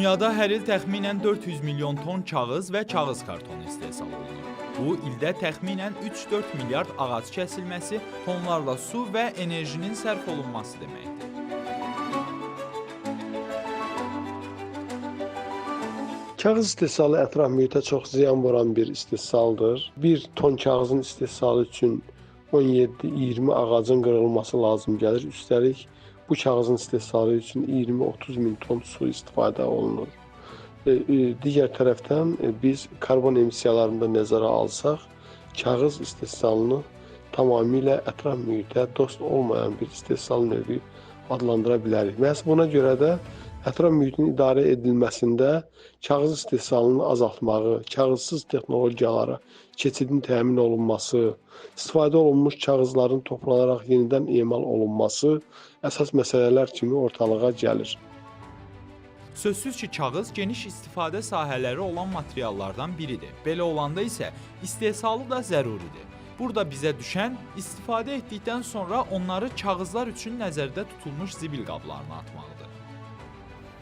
Dünyada hər il təxminən 400 milyon ton kağız və kağız kartonu istehsal olunur. Bu, ildə təxminən 3-4 milyard ağac kəsilməsi, tonlarla su və enerjinin sərf olunması deməkdir. Kağız istehsalı ətraf mühitə çox ziyan vuran bir istehsaldır. 1 ton kağızın istehsalı üçün 17-20 ağacın qırılması lazım gəlir. Üstəlik, bu kağızın istehsalı üçün 20-30 min ton su istifadə olunur. Digər tərəfdən biz karbon emissiyalarını da nəzərə alsaq, kağız istehsalını tamamilə ətraf mühitə dost olmayan bir istehsal növü adlandıra bilərik. Məhz buna görə də ətraf mühitin idarə edilməsində kağız istehsalını azaltmağı, kağızsız texnologiyalara keçidin təmin olunması, istifadə olunmuş kağızların toplanaraq yenidən emal olunması əsas məsələlər kimi ortalığa gəlir. Sözsüz ki, kağız geniş istifadə sahələri olan materiallardan biridir. Belə olanda isə istehsalı da zəruridir. Burada bizə düşən istifadə etdikdən sonra onları kağızlar üçün nəzərdə tutulmuş zibil qablarına atmaqdır.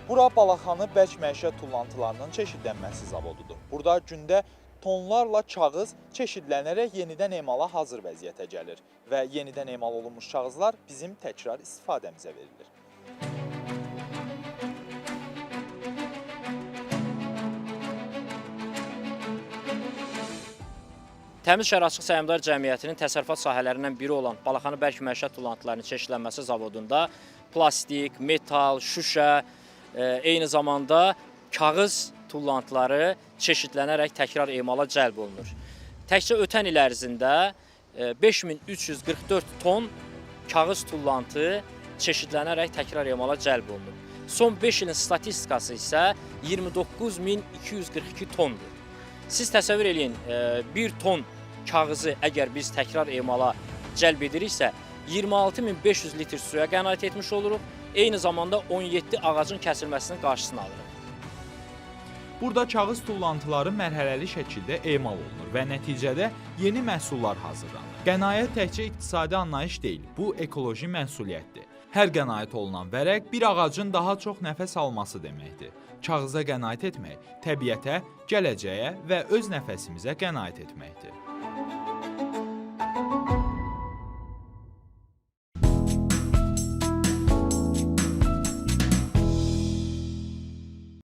Bura Balaxanı Bərk Məişət tullantılarının çeşidlənməsi zavodudur. Burada gündə tonlarla kağız çeşidlənərək yenidən emala hazır vəziyyətə gəlir və yenidən emal olunmuş kağızlar bizim təkrar istifadəmizə verilir. Təmiz Şəhər Açıq Səhmdar Cəmiyyətinin təsərrüfat sahələrindən biri olan Balaxanı Bərk Məişət tullantılarının çeşidlənməsi zavodunda plastik, metal, şüşə, eyni zamanda kağız tullantıları çeşidlənərək təkrar emala cəlb olunur. Təkcə ötən il ərzində 5344 ton kağız tullantı çeşidlənərək təkrar emala cəlb olunur. Son 5 ilin statistikası isə 29242 tondur. Siz təsəvvür eləyin, 1 ton kağızı əgər biz təkrar emala cəlb ediriksə, 26500 litr suya qənaət etmiş oluruq, eyni zamanda 17 ağacın kəsilməsinin qarşısını alırıq. Burada kağız tullantıları mərhələli şəkildə emal olunur və nəticədə yeni məhsullar hazırlanır. Qənaət təkcə iqtisadi anlayış deyil, bu ekoloji məsuliyyətdir. Hər qənaət olunan vərəq bir ağacın daha çox nəfəs alması deməkdir. Kağıza qənaət etmək təbiətə, gələcəyə və öz nəfəsimizə qənaət etməkdir.